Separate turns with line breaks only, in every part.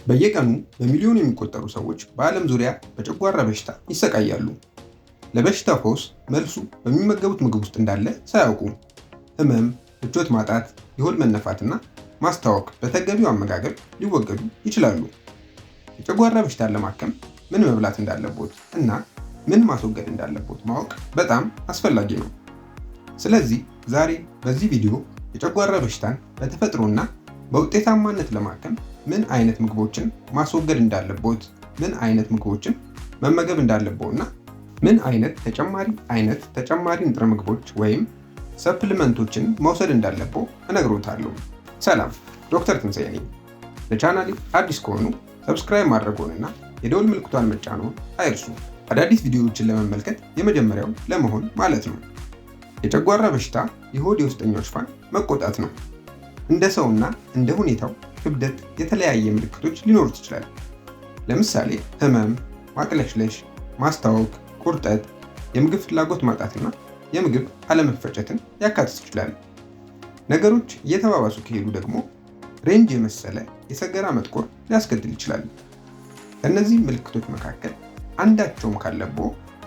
በየቀኑ በሚሊዮን የሚቆጠሩ ሰዎች በዓለም ዙሪያ በጨጓራ በሽታ ይሰቃያሉ። ለበሽታው ፈውስ መልሱ በሚመገቡት ምግብ ውስጥ እንዳለ ሳያውቁ ህመም፣ ምቾት ማጣት፣ የሆድ መነፋትና ማስታወክ በተገቢው አመጋገብ ሊወገዱ ይችላሉ። የጨጓራ በሽታን ለማከም ምን መብላት እንዳለቦት እና ምን ማስወገድ እንዳለቦት ማወቅ በጣም አስፈላጊ ነው። ስለዚህ ዛሬ በዚህ ቪዲዮ የጨጓራ በሽታን በተፈጥሮና በውጤታማነት ለማከም ምን አይነት ምግቦችን ማስወገድ እንዳለቦት፣ ምን አይነት ምግቦችን መመገብ እንዳለቦትና ምን አይነት ተጨማሪ ንጥረ ምግቦች ወይም ሰፕሊመንቶችን መውሰድ እንዳለቦ እነግሮታለሁ። ሰላም፣ ዶክተር ትንሳኤ ነኝ። ለቻናሌ አዲስ ከሆኑ ሰብስክራይብ ማድረግዎንና የደወል ምልክቷን መጫንዎን አይርሱ። አዳዲስ ቪዲዮዎችን ለመመልከት የመጀመሪያው ለመሆን ማለት ነው። የጨጓራ በሽታ የሆድ የውስጠኛው ሽፋን መቆጣት ነው። እንደ ሰውና እንደ ሁኔታው ክብደት የተለያየ ምልክቶች ሊኖሩት ይችላል። ለምሳሌ ህመም፣ ማቅለሽለሽ፣ ማስታወክ፣ ቁርጠት፣ የምግብ ፍላጎት ማጣትና የምግብ አለመፈጨትን ያካትት ይችላል። ነገሮች እየተባባሱ ከሄዱ ደግሞ ሬንጅ የመሰለ የሰገራ መጥቆር ሊያስከትል ይችላል። ከእነዚህ ምልክቶች መካከል አንዳቸውም ካለቦ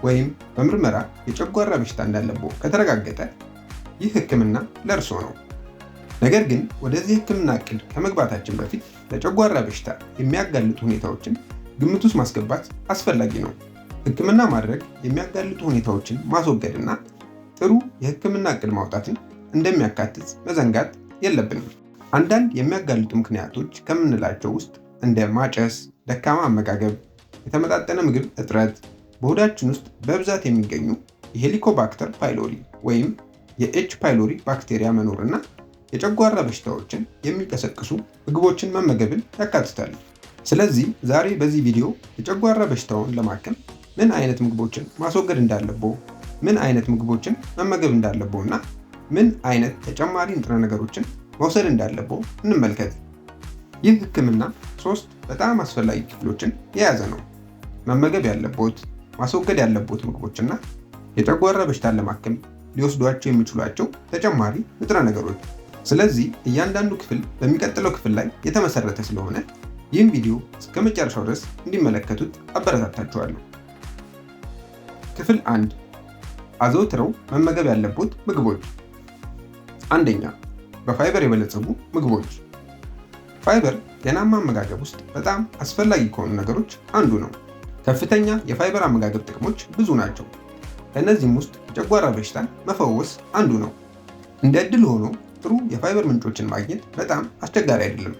ወይም በምርመራ የጨጓራ በሽታ እንዳለቦ ከተረጋገጠ ይህ ህክምና ለእርስዎ ነው። ነገር ግን ወደዚህ ህክምና እቅድ ከመግባታችን በፊት ለጨጓራ በሽታ የሚያጋልጡ ሁኔታዎችን ግምት ውስጥ ማስገባት አስፈላጊ ነው። ህክምና ማድረግ የሚያጋልጡ ሁኔታዎችን ማስወገድና ጥሩ የህክምና እቅድ ማውጣትን እንደሚያካትት መዘንጋት የለብንም። አንዳንድ የሚያጋልጡ ምክንያቶች ከምንላቸው ውስጥ እንደ ማጨስ፣ ደካማ አመጋገብ፣ የተመጣጠነ ምግብ እጥረት፣ በሆዳችን ውስጥ በብዛት የሚገኙ የሄሊኮባክተር ፓይሎሪ ወይም የኤች ፓይሎሪ ባክቴሪያ መኖርና የጨጓራ በሽታዎችን የሚቀሰቅሱ ምግቦችን መመገብን ያካትታል። ስለዚህ ዛሬ በዚህ ቪዲዮ የጨጓራ በሽታውን ለማከም ምን አይነት ምግቦችን ማስወገድ እንዳለቦ፣ ምን አይነት ምግቦችን መመገብ እንዳለቦ እና ምን አይነት ተጨማሪ ንጥረ ነገሮችን መውሰድ እንዳለቦ እንመልከት። ይህ ህክምና 3 በጣም አስፈላጊ ክፍሎችን የያዘ ነው። መመገብ ያለቦት፣ ማስወገድ ያለቦት ምግቦችና የጨጓራ በሽታን ለማከም ሊወስዷቸው የሚችሏቸው ተጨማሪ ንጥረ ነገሮች። ስለዚህ እያንዳንዱ ክፍል በሚቀጥለው ክፍል ላይ የተመሰረተ ስለሆነ ይህን ቪዲዮ እስከ መጨረሻው ድረስ እንዲመለከቱት አበረታታችኋለሁ። ክፍል 1 አዘውትረው መመገብ ያለቦት ምግቦች። አንደኛ፣ በፋይበር የበለጸጉ ምግቦች። ፋይበር ጤናማ አመጋገብ ውስጥ በጣም አስፈላጊ ከሆኑ ነገሮች አንዱ ነው። ከፍተኛ የፋይበር አመጋገብ ጥቅሞች ብዙ ናቸው። ከእነዚህም ውስጥ የጨጓራ በሽታን መፈወስ አንዱ ነው። እንደ ዕድል ሆኖ ጥሩ የፋይበር ምንጮችን ማግኘት በጣም አስቸጋሪ አይደለም።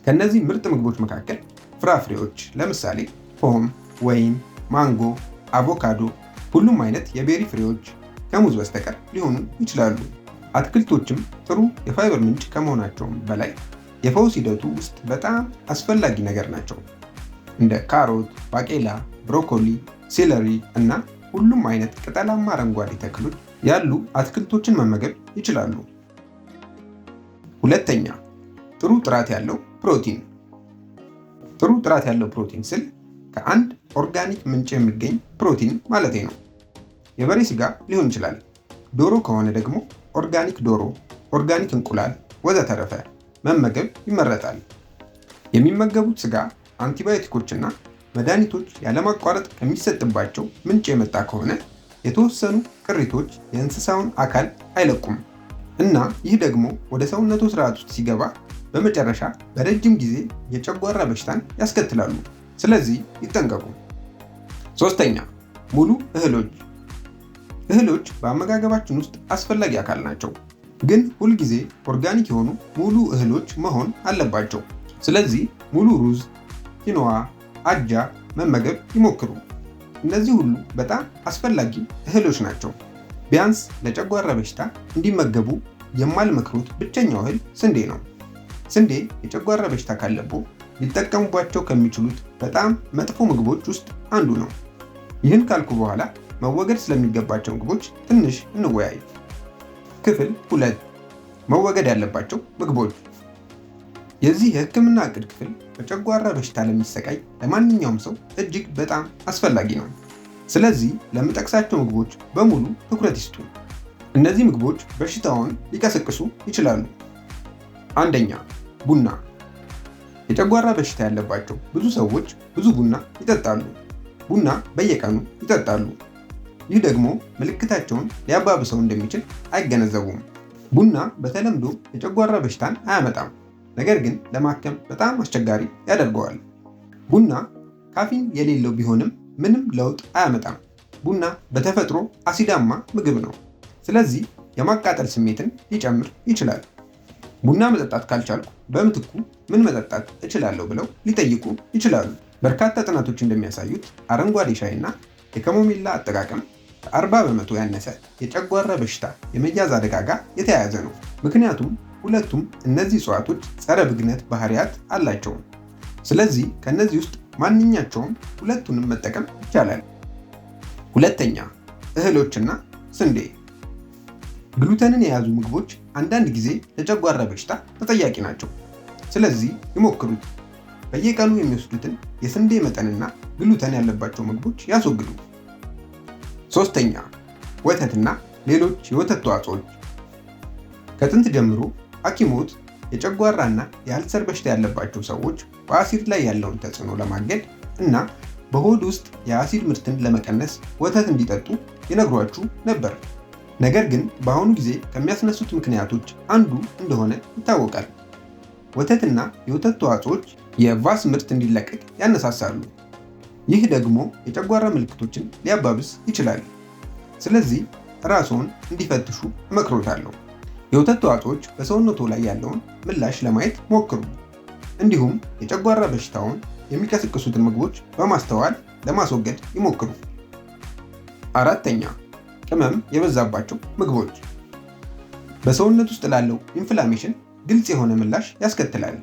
ከእነዚህ ምርጥ ምግቦች መካከል ፍራፍሬዎች፣ ለምሳሌ ፖም፣ ወይን፣ ማንጎ፣ አቮካዶ፣ ሁሉም አይነት የቤሪ ፍሬዎች ከሙዝ በስተቀር ሊሆኑ ይችላሉ። አትክልቶችም ጥሩ የፋይበር ምንጭ ከመሆናቸውም በላይ የፈውስ ሂደቱ ውስጥ በጣም አስፈላጊ ነገር ናቸው። እንደ ካሮት፣ ባቄላ፣ ብሮኮሊ፣ ሴለሪ እና ሁሉም አይነት ቅጠላማ አረንጓዴ ተክሎች ያሉ አትክልቶችን መመገብ ይችላሉ። ሁለተኛ፣ ጥሩ ጥራት ያለው ፕሮቲን። ጥሩ ጥራት ያለው ፕሮቲን ስል ከአንድ ኦርጋኒክ ምንጭ የሚገኝ ፕሮቲን ማለቴ ነው። የበሬ ስጋ ሊሆን ይችላል። ዶሮ ከሆነ ደግሞ ኦርጋኒክ ዶሮ፣ ኦርጋኒክ እንቁላል ወዘተረፈ መመገብ ይመረጣል። የሚመገቡት ስጋ አንቲባዮቲኮችና መድኃኒቶች ያለማቋረጥ ከሚሰጥባቸው ምንጭ የመጣ ከሆነ የተወሰኑ ቅሪቶች የእንስሳውን አካል አይለቁም እና ይህ ደግሞ ወደ ሰውነቱ ስርዓት ውስጥ ሲገባ በመጨረሻ በረጅም ጊዜ የጨጓራ በሽታን ያስከትላሉ። ስለዚህ ይጠንቀቁ። ሶስተኛ፣ ሙሉ እህሎች። እህሎች በአመጋገባችን ውስጥ አስፈላጊ አካል ናቸው፣ ግን ሁልጊዜ ኦርጋኒክ የሆኑ ሙሉ እህሎች መሆን አለባቸው። ስለዚህ ሙሉ ሩዝ፣ ኪኖዋ፣ አጃ መመገብ ይሞክሩ። እነዚህ ሁሉ በጣም አስፈላጊ እህሎች ናቸው። ቢያንስ ለጨጓራ በሽታ እንዲመገቡ የማልመክሩት ብቸኛው እህል ስንዴ ነው። ስንዴ የጨጓራ በሽታ ካለቦ ሊጠቀሙባቸው ከሚችሉት በጣም መጥፎ ምግቦች ውስጥ አንዱ ነው። ይህን ካልኩ በኋላ መወገድ ስለሚገባቸው ምግቦች ትንሽ እንወያይ። ክፍል 2 መወገድ ያለባቸው ምግቦች። የዚህ የህክምና እቅድ ክፍል በጨጓራ በሽታ ለሚሰቃይ ለማንኛውም ሰው እጅግ በጣም አስፈላጊ ነው። ስለዚህ ለምጠቅሳቸው ምግቦች በሙሉ ትኩረት ይስጡ። እነዚህ ምግቦች በሽታውን ሊቀሰቅሱ ይችላሉ። አንደኛ፣ ቡና። የጨጓራ በሽታ ያለባቸው ብዙ ሰዎች ብዙ ቡና ይጠጣሉ። ቡና በየቀኑ ይጠጣሉ። ይህ ደግሞ ምልክታቸውን ሊያባብሰው እንደሚችል አይገነዘቡም። ቡና በተለምዶ የጨጓራ በሽታን አያመጣም፣ ነገር ግን ለማከም በጣም አስቸጋሪ ያደርገዋል። ቡና ካፊን የሌለው ቢሆንም ምንም ለውጥ አያመጣም። ቡና በተፈጥሮ አሲዳማ ምግብ ነው፣ ስለዚህ የማቃጠል ስሜትን ሊጨምር ይችላል። ቡና መጠጣት ካልቻልኩ በምትኩ ምን መጠጣት እችላለሁ ብለው ሊጠይቁ ይችላሉ። በርካታ ጥናቶች እንደሚያሳዩት አረንጓዴ ሻይ እና የካሞሚላ አጠቃቀም ከ40 በመቶ ያነሰ የጨጓራ በሽታ የመያዝ አደጋ ጋር የተያያዘ ነው። ምክንያቱም ሁለቱም እነዚህ እፅዋቶች ጸረ ብግነት ባህሪያት አላቸው። ስለዚህ ከነዚህ ውስጥ ማንኛቸውም ሁለቱንም መጠቀም ይቻላል። ሁለተኛ፣ እህሎችና ስንዴ። ግሉተንን የያዙ ምግቦች አንዳንድ ጊዜ ለጨጓራ በሽታ ተጠያቂ ናቸው። ስለዚህ ይሞክሩት። በየቀኑ የሚወስዱትን የስንዴ መጠንና ግሉተን ያለባቸው ምግቦች ያስወግዱ። ሶስተኛ፣ ወተትና ሌሎች የወተት ተዋጽኦች። ከጥንት ጀምሮ ሐኪሞች የጨጓራና የአልሰር በሽታ ያለባቸው ሰዎች በአሲድ ላይ ያለውን ተጽዕኖ ለማገድ እና በሆድ ውስጥ የአሲድ ምርትን ለመቀነስ ወተት እንዲጠጡ ይነግሯችሁ ነበር። ነገር ግን በአሁኑ ጊዜ ከሚያስነሱት ምክንያቶች አንዱ እንደሆነ ይታወቃል። ወተትና የወተት ተዋጽኦች የቫስ ምርት እንዲለቀቅ ያነሳሳሉ። ይህ ደግሞ የጨጓራ ምልክቶችን ሊያባብስ ይችላል። ስለዚህ ራስዎን እንዲፈትሹ እመክሮታለሁ። የወተት ተዋጽኦች በሰውነቶ ላይ ያለውን ምላሽ ለማየት ሞክሩ። እንዲሁም የጨጓራ በሽታውን የሚቀሰቅሱትን ምግቦች በማስተዋል ለማስወገድ ይሞክሩ። አራተኛ፣ ቅመም የበዛባቸው ምግቦች በሰውነት ውስጥ ላለው ኢንፍላሜሽን ግልጽ የሆነ ምላሽ ያስከትላል።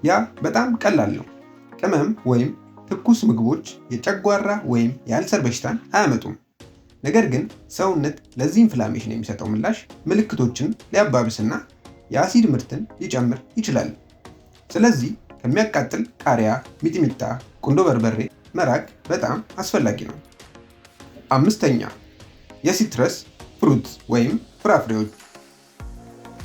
ያ በጣም ቀላል ነው። ቅመም ወይም ትኩስ ምግቦች የጨጓራ ወይም የአልሰር በሽታን አያመጡም። ነገር ግን ሰውነት ለዚህ ኢንፍላሜሽን የሚሰጠው ምላሽ ምልክቶችን ሊያባብስና የአሲድ ምርትን ሊጨምር ይችላል። ስለዚህ ከሚያቃጥል ቃሪያ፣ ሚጥሚጣ፣ ቁንዶ በርበሬ መራቅ በጣም አስፈላጊ ነው። አምስተኛ፣ የሲትረስ ፍሩት ወይም ፍራፍሬዎች።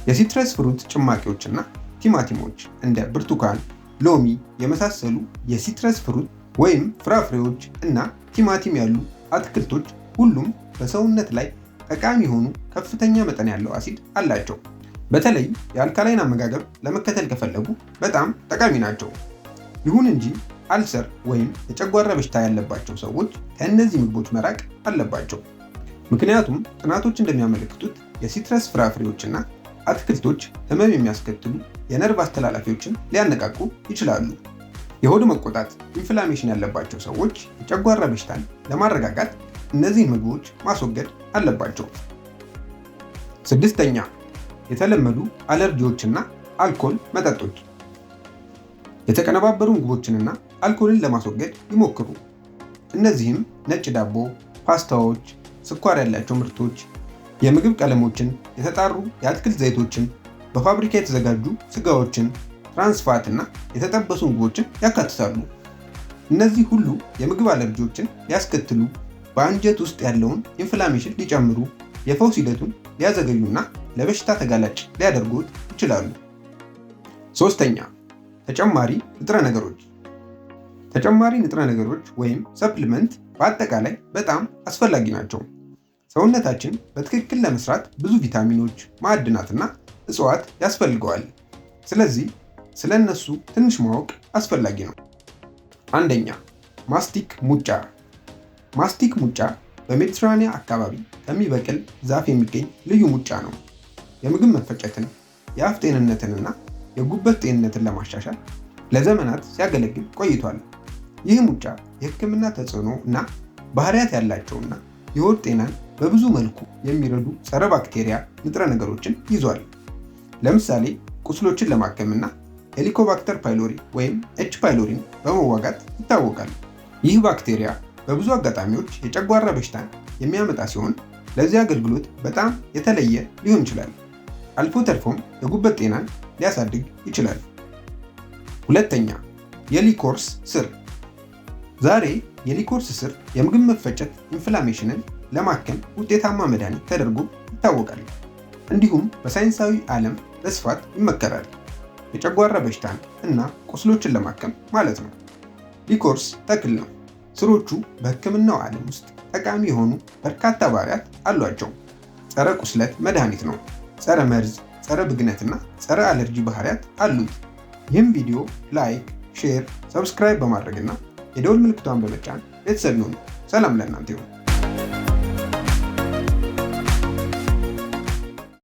የሲትረስ ፍሩት ጭማቂዎችና ቲማቲሞች እንደ ብርቱካን፣ ሎሚ የመሳሰሉ የሲትረስ ፍሩት ወይም ፍራፍሬዎች እና ቲማቲም ያሉ አትክልቶች ሁሉም በሰውነት ላይ ጠቃሚ የሆኑ ከፍተኛ መጠን ያለው አሲድ አላቸው። በተለይ የአልካላይን አመጋገብ ለመከተል ከፈለጉ በጣም ጠቃሚ ናቸው። ይሁን እንጂ አልሰር ወይም የጨጓራ በሽታ ያለባቸው ሰዎች ከእነዚህ ምግቦች መራቅ አለባቸው። ምክንያቱም ጥናቶች እንደሚያመለክቱት የሲትረስ ፍራፍሬዎችና አትክልቶች ህመም የሚያስከትሉ የነርቭ አስተላላፊዎችን ሊያነቃቁ ይችላሉ። የሆድ መቆጣት ኢንፍላሜሽን ያለባቸው ሰዎች የጨጓራ በሽታን ለማረጋጋት እነዚህን ምግቦች ማስወገድ አለባቸው። ስድስተኛ፣ የተለመዱ አለርጂዎችና አልኮል መጠጦች። የተቀነባበሩ ምግቦችንና አልኮልን ለማስወገድ ይሞክሩ። እነዚህም ነጭ ዳቦ፣ ፓስታዎች፣ ስኳር ያላቸው ምርቶች፣ የምግብ ቀለሞችን፣ የተጣሩ የአትክልት ዘይቶችን፣ በፋብሪካ የተዘጋጁ ስጋዎችን፣ ትራንስፋት እና የተጠበሱ ምግቦችን ያካትታሉ። እነዚህ ሁሉ የምግብ አለርጂዎችን ሊያስከትሉ፣ በአንጀት ውስጥ ያለውን ኢንፍላሜሽን ሊጨምሩ፣ የፈውስ ሂደቱን ሊያዘገዩና ለበሽታ ተጋላጭ ሊያደርጉት ይችላሉ። ሶስተኛ፣ ተጨማሪ ንጥረ ነገሮች። ተጨማሪ ንጥረ ነገሮች ወይም ሰፕሊመንት በአጠቃላይ በጣም አስፈላጊ ናቸው። ሰውነታችን በትክክል ለመስራት ብዙ ቪታሚኖች፣ ማዕድናትና እፅዋት ያስፈልገዋል። ስለዚህ ስለ እነሱ ትንሽ ማወቅ አስፈላጊ ነው። አንደኛ፣ ማስቲክ ሙጫ። ማስቲክ ሙጫ በሜዲትራኒያ አካባቢ ከሚበቅል ዛፍ የሚገኝ ልዩ ሙጫ ነው። የምግብ መፈጨትን፣ የአፍ ጤንነትንና የጉበት ጤንነትን ለማሻሻል ለዘመናት ሲያገለግል ቆይቷል። ይህ ሙጫ የሕክምና ተጽዕኖ እና ባህሪያት ያላቸውና የሆድ ጤናን በብዙ መልኩ የሚረዱ ጸረ ባክቴሪያ ንጥረ ነገሮችን ይዟል። ለምሳሌ ቁስሎችን ለማከምና ሄሊኮባክተር ፓይሎሪ ወይም ኤች ፓይሎሪን በመዋጋት ይታወቃል። ይህ ባክቴሪያ በብዙ አጋጣሚዎች የጨጓራ በሽታን የሚያመጣ ሲሆን ለዚህ አገልግሎት በጣም የተለየ ሊሆን ይችላል። አልፎ ተርፎም የጉበት ጤናን ሊያሳድግ ይችላል። ሁለተኛ፣ የሊኮርስ ስር። ዛሬ የሊኮርስ ስር የምግብ መፈጨት ኢንፍላሜሽንን ለማከም ውጤታማ መድኃኒት ተደርጎ ይታወቃል። እንዲሁም በሳይንሳዊ ዓለም በስፋት ይመከራል። የጨጓራ በሽታን እና ቁስሎችን ለማከም ማለት ነው። ሊኮርስ ተክል ነው። ስሮቹ በሕክምናው ዓለም ውስጥ ጠቃሚ የሆኑ በርካታ ባህሪያት አሏቸው። ጸረ ቁስለት መድኃኒት ነው። ጸረ መርዝ፣ ጸረ ብግነትና ጸረ አለርጂ ባህሪያት አሉት። ይህም ቪዲዮ ላይክ፣ ሼር፣ ሰብስክራይብ በማድረግና የደወል ምልክቷን በመጫን ቤተሰብ ይሁኑ። ሰላም ለእናንተ ይሁን።